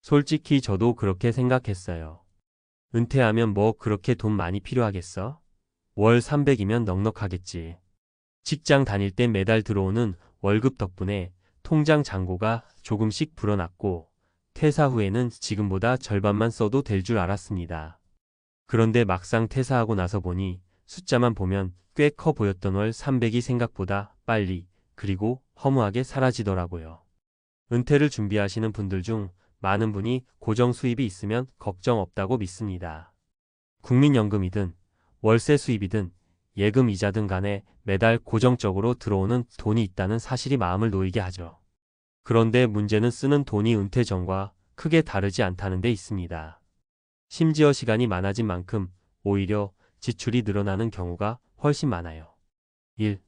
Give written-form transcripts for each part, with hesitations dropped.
솔직히 저도 그렇게 생각했어요. 은퇴하면 뭐 그렇게 돈 많이 필요하겠어? 월 300이면 넉넉하겠지. 직장 다닐 때 매달 들어오는 월급 덕분에 통장 잔고가 조금씩 불어났고 퇴사 후에는 지금보다 절반만 써도 될 줄 알았습니다. 그런데 막상 퇴사하고 나서 보니 숫자만 보면 꽤 커 보였던 월 300이 생각보다 빨리 그리고 허무하게 사라지더라고요. 은퇴를 준비하시는 분들 중 많은 분이 고정 수입이 있으면 걱정 없다고 믿습니다. 국민연금이든 월세 수입이든 예금 이자든 간에 매달 고정적으로 들어오는 돈이 있다는 사실이 마음을 놓이게 하죠. 그런데 문제는 쓰는 돈이 은퇴 전과 크게 다르지 않다는 데 있습니다. 심지어 시간이 많아진 만큼 오히려 지출이 늘어나는 경우가 훨씬 많아요. 1.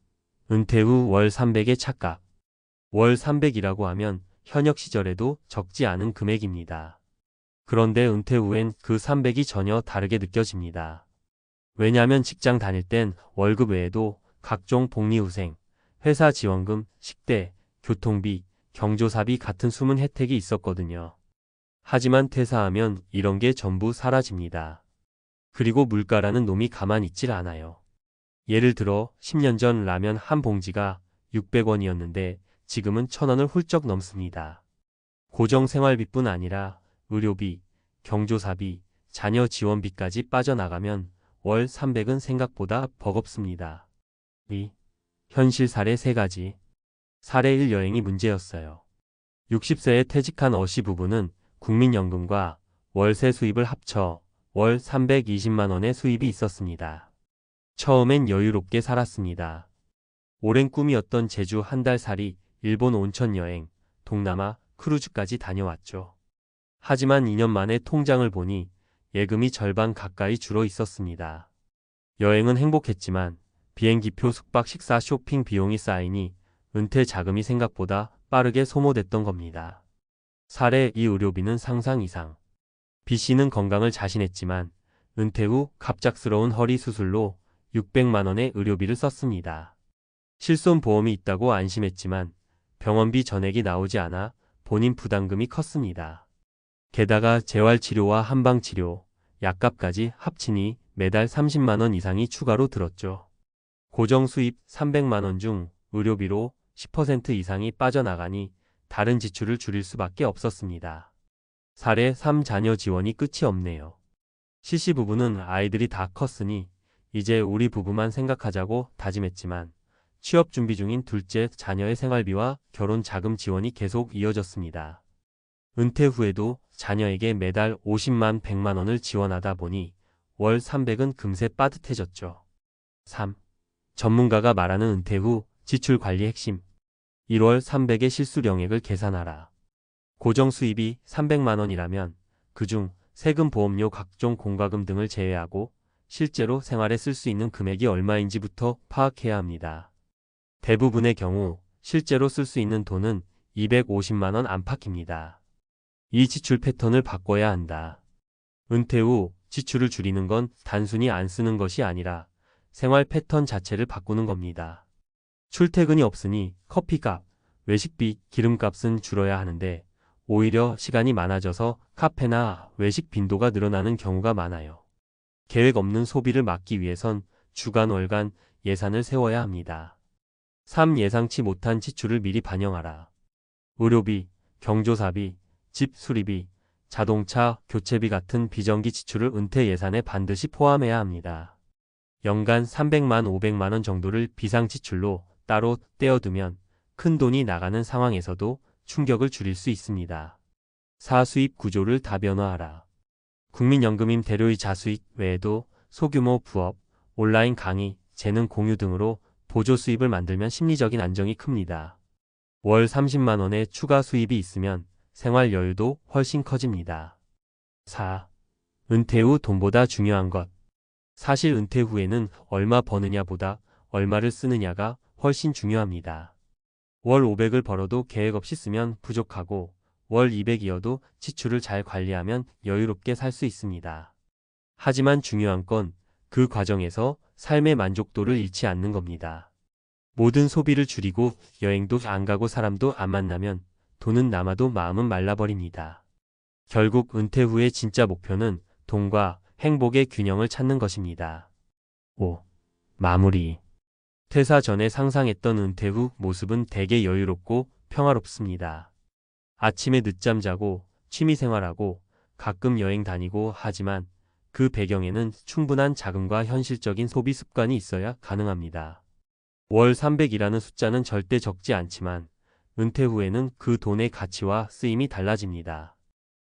은퇴 후 월 300의 착각. 월 300이라고 하면 현역 시절에도 적지 않은 금액입니다. 그런데 은퇴 후엔 그 300이 전혀 다르게 느껴집니다. 왜냐하면 직장 다닐 땐 월급 외에도 각종 복리후생, 회사 지원금, 식대, 교통비, 경조사비 같은 숨은 혜택이 있었거든요. 하지만 퇴사하면 이런 게 전부 사라집니다. 그리고 물가라는 놈이 가만 있질 않아요. 예를 들어 10년 전 라면 한 봉지가 600원이었는데 지금은 1000원을 훌쩍 넘습니다. 고정 생활비뿐 아니라 의료비, 경조사비, 자녀 지원비까지 빠져나가면 월 300은 생각보다 버겁습니다. 2. 현실 사례 3가지. 사례 1 여행이 문제였어요. 60세에 퇴직한 어씨 부부는 국민연금과 월세 수입을 합쳐 월 320만 원의 수입이 있었습니다. 처음엔 여유롭게 살았습니다. 오랜 꿈이었던 제주 한 달 살이, 일본 온천 여행, 동남아 크루즈까지 다녀왔죠. 하지만 2년 만에 통장을 보니 예금이 절반 가까이 줄어 있었습니다. 여행은 행복했지만 비행기표 숙박 식사 쇼핑 비용이 쌓이니 은퇴 자금이 생각보다 빠르게 소모됐던 겁니다. 사례 2 의료비는 상상 이상. B씨는 건강을 자신했지만 은퇴 후 갑작스러운 허리 수술로 600만 원의 의료비를 썼습니다. 실손보험이 있다고 안심했지만 병원비 전액이 나오지 않아 본인 부담금이 컸습니다. 게다가 재활치료와 한방치료, 약값까지 합치니 매달 30만 원 이상이 추가로 들었죠. 고정 수입 300만 원 중 의료비로 10% 이상이 빠져나가니 다른 지출을 줄일 수밖에 없었습니다. 사례 3 자녀 지원이 끝이 없네요. C씨 부부는 아이들이 다 컸으니 이제 우리 부부만 생각하자고 다짐했지만 취업 준비 중인 둘째 자녀의 생활비와 결혼 자금 지원이 계속 이어졌습니다. 은퇴 후에도 자녀에게 매달 50만 100만 원을 지원하다 보니 월 300은 금세 빠듯해졌죠. 3. 전문가가 말하는 은퇴 후 지출 관리 핵심. 1월 300의 실수령액을 계산하라. 고정 수입이 300만 원이라면 그중 세금 보험료 각종 공과금 등을 제외하고 실제로 생활에 쓸 수 있는 금액이 얼마인지부터 파악해야 합니다. 대부분의 경우 실제로 쓸 수 있는 돈은 250만 원 안팎입니다. 이 지출 패턴을 바꿔야 한다. 은퇴 후 지출을 줄이는 건 단순히 안 쓰는 것이 아니라 생활 패턴 자체를 바꾸는 겁니다. 출퇴근이 없으니 커피값, 외식비, 기름값은 줄어야 하는데 오히려 시간이 많아져서 카페나 외식 빈도가 늘어나는 경우가 많아요. 계획 없는 소비를 막기 위해선 주간 월간 예산을 세워야 합니다. 3. 예상치 못한 지출을 미리 반영하라. 의료비, 경조사비, 집 수리비, 자동차 교체비 같은 비정기 지출을 은퇴 예산에 반드시 포함해야 합니다. 연간 300만 500만 원 정도를 비상지출로 따로 떼어두면 큰 돈이 나가는 상황에서도 충격을 줄일 수 있습니다. 4. 수입 구조를 다변화하라. 국민연금임 대료이자 수익 외에도 소규모 부업, 온라인 강의, 재능 공유 등으로 보조 수입을 만들면 심리적인 안정이 큽니다. 월 30만 원의 추가 수입이 있으면 생활 여유도 훨씬 커집니다. 4. 은퇴 후 돈보다 중요한 것. 사실 은퇴 후에는 얼마 버느냐보다 얼마를 쓰느냐가 훨씬 중요합니다. 월 500을 벌어도 계획 없이 쓰면 부족하고 월 200이어도 지출을 잘 관리하면 여유롭게 살 수 있습니다. 하지만 중요한 건 그 과정에서 삶의 만족도를 잃지 않는 겁니다. 모든 소비를 줄이고 여행도 안 가고 사람도 안 만나면 돈은 남아도 마음은 말라버립니다. 결국 은퇴 후의 진짜 목표는 돈과 행복의 균형을 찾는 것입니다. 5. 마무리. 퇴사 전에 상상했던 은퇴 후 모습은 대개 여유롭고 평화롭습니다. 아침에 늦잠 자고 취미 생활하고 가끔 여행 다니고 하지만 그 배경에는 충분한 자금과 현실적인 소비 습관이 있어야 가능합니다. 월 300이라는 숫자는 절대 적지 않지만 은퇴 후에는 그 돈의 가치와 쓰임이 달라집니다.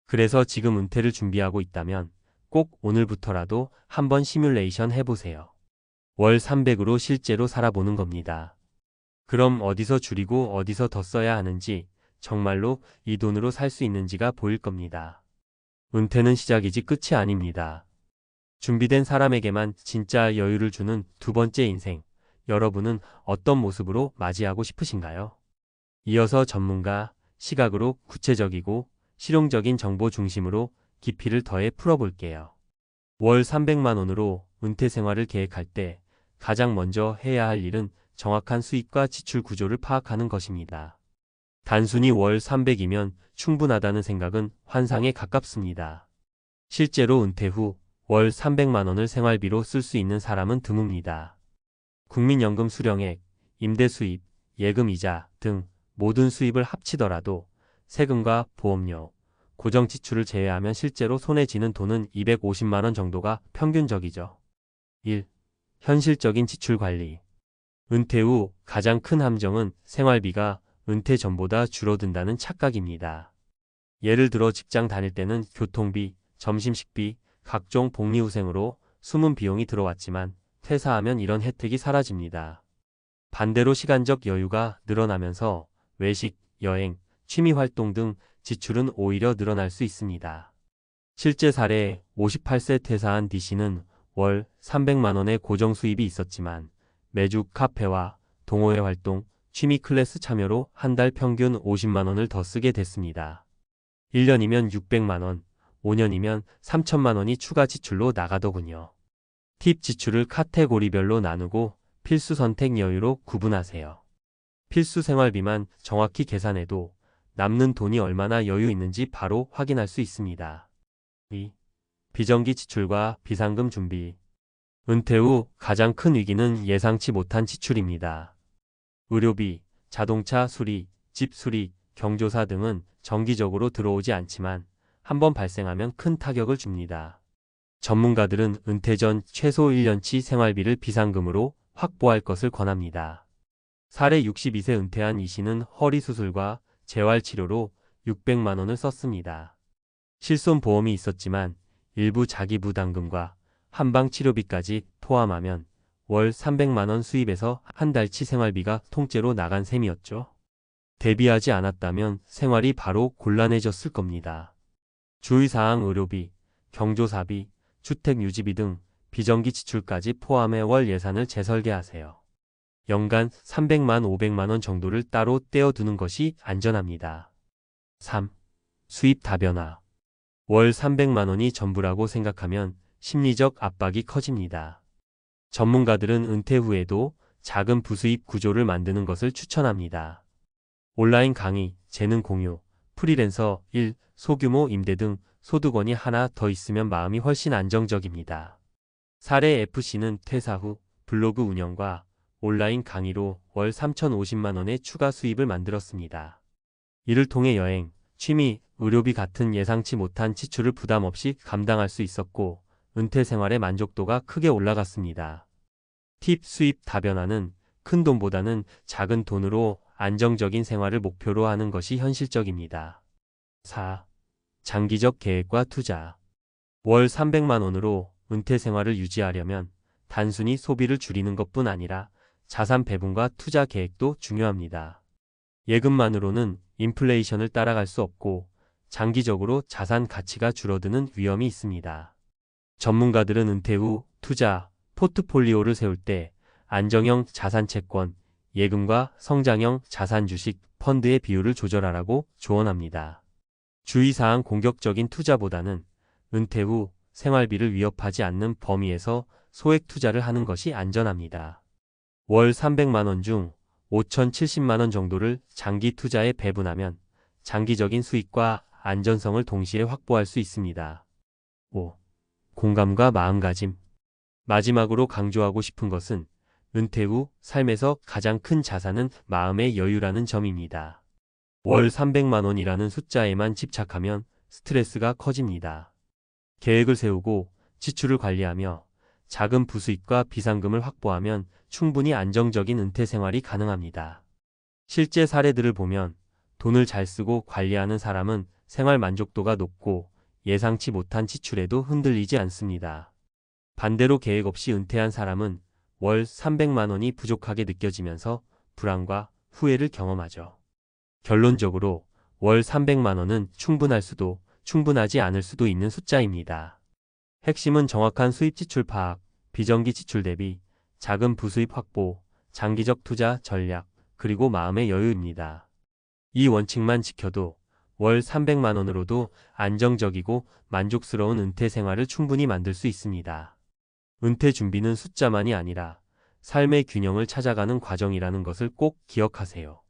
그래서 지금 은퇴를 준비하고 있다면 꼭 오늘부터라도 한번 시뮬레이션 해보세요. 월 300으로 실제로 살아보는 겁니다. 그럼 어디서 줄이고 어디서 더 써야 하는지, 정말로 이 돈으로 살 수 있는지가 보일 겁니다. 은퇴는 시작이지 끝이 아닙니다. 준비된 사람에게만 진짜 여유를 주는 두 번째 인생, 여러분은 어떤 모습으로 맞이하고 싶으신가요? 이어서 전문가 시각으로 구체적이고 실용적인 정보 중심으로 깊이를 더해 풀어볼게요. 월 300만 원으로 은퇴 생활을 계획할 때 가장 먼저 해야 할 일은 정확한 수입과 지출 구조를 파악하는 것입니다. 단순히 월 300이면 충분하다는 생각은 환상에 가깝습니다. 실제로 은퇴 후 월 300만 원을 생활비로 쓸 수 있는 사람은 드뭅니다. 국민연금 수령액, 임대 수입, 예금 이자 등 모든 수입을 합치더라도 세금과 보험료, 고정 지출을 제외하면 실제로 손에 쥐는 돈은 250만 원 정도가 평균적이죠. 1. 현실적인 지출 관리. 은퇴 후 가장 큰 함정은 생활비가 은퇴 전보다 줄어든다는 착각입니다. 예를 들어 직장 다닐 때는 교통비, 점심식비, 각종 복리후생으로 숨은 비용이 들어왔지만 퇴사하면 이런 혜택이 사라집니다. 반대로 시간적 여유가 늘어나면서 외식, 여행, 취미활동 등 지출은 오히려 늘어날 수 있습니다. 실제 사례 58세 퇴사한 D씨는 월 300만 원의 고정 수입이 있었지만 매주 카페와 동호회 활동, 취미 클래스 참여로 한 달 평균 50만 원을 더 쓰게 됐습니다. 1년이면 600만 원, 5년이면 3천만 원이 추가 지출로 나가더군요. 팁: 지출을 카테고리별로 나누고 필수 선택 여유로 구분하세요. 필수 생활비만 정확히 계산해도 남는 돈이 얼마나 여유 있는지 바로 확인할 수 있습니다. 2. 비정기 지출과 비상금 준비. 은퇴 후 가장 큰 위기는 예상치 못한 지출입니다. 의료비, 자동차 수리, 집 수리, 경조사 등은 정기적으로 들어오지 않지만 한번 발생하면 큰 타격을 줍니다. 전문가들은 은퇴 전 최소 1년치 생활비를 비상금으로 확보할 것을 권합니다. 사례 62세 은퇴한 이 씨는 허리 수술과 재활치료로 600만 원을 썼습니다. 실손보험이 있었지만 일부 자기 부담금과 한방치료비까지 포함하면 월 300만 원 수입에서 한 달치 생활비가 통째로 나간 셈이었죠. 대비하지 않았다면 생활이 바로 곤란해졌을 겁니다. 주의사항: 의료비, 경조사비, 주택유지비 등 비정기 지출까지 포함해 월 예산을 재설계하세요. 연간 300만 500만 원 정도를 따로 떼어두는 것이 안전합니다. 3. 수입 다변화. 월 300만 원이 전부라고 생각하면 심리적 압박이 커집니다. 전문가들은 은퇴 후에도 작은 부수입 구조를 만드는 것을 추천합니다. 온라인 강의, 재능 공유, 프리랜서 일, 소규모 임대 등 소득원이 하나 더 있으면 마음이 훨씬 안정적입니다. 사례 FC는 퇴사 후 블로그 운영과 온라인 강의로 월 3,050만 원의 추가 수입을 만들었습니다. 이를 통해 여행, 취미, 의료비 같은 예상치 못한 지출을 부담 없이 감당할 수 있었고 은퇴 생활의 만족도가 크게 올라갔습니다. 팁: 수입 다변화는 큰 돈보다는 작은 돈으로 안정적인 생활을 목표로 하는 것이 현실적입니다. 4. 장기적 계획과 투자. 월 300만 원으로 은퇴 생활을 유지하려면 단순히 소비를 줄이는 것뿐 아니라 자산 배분과 투자 계획도 중요합니다. 예금만으로는 인플레이션을 따라갈 수 없고 장기적으로 자산 가치가 줄어드는 위험이 있습니다. 전문가들은 은퇴 후 투자, 포트폴리오를 세울 때 안정형 자산 채권, 예금과 성장형 자산 주식, 펀드의 비율을 조절하라고 조언합니다. 주의사항: 공격적인 투자보다는 은퇴 후 생활비를 위협하지 않는 범위에서 소액 투자를 하는 것이 안전합니다. 월 300만 원 중 5,070만 원 정도를 장기 투자에 배분하면 장기적인 수익과 안전성을 동시에 확보할 수 있습니다. 5. 공감과 마음가짐. 마지막으로 강조하고 싶은 것은 은퇴 후 삶에서 가장 큰 자산은 마음의 여유라는 점입니다. 월 300만 원이라는 숫자에만 집착하면 스트레스가 커집니다. 계획을 세우고 지출을 관리하며 작은 부수입과 비상금을 확보하면 충분히 안정적인 은퇴 생활이 가능합니다. 실제 사례들을 보면 돈을 잘 쓰고 관리하는 사람은 생활 만족도가 높고 예상치 못한 지출에도 흔들리지 않습니다. 반대로 계획 없이 은퇴한 사람은 월 300만 원이 부족하게 느껴지면서 불안과 후회를 경험하죠. 결론적으로 월 300만 원은 충분할 수도 충분하지 않을 수도 있는 숫자입니다. 핵심은 정확한 수입 지출 파악, 비정기 지출 대비, 작은 부수입 확보, 장기적 투자 전략, 그리고 마음의 여유입니다. 이 원칙만 지켜도 월 300만 원으로도 안정적이고 만족스러운 은퇴 생활을 충분히 만들 수 있습니다. 은퇴 준비는 숫자만이 아니라 삶의 균형을 찾아가는 과정이라는 것을 꼭 기억하세요.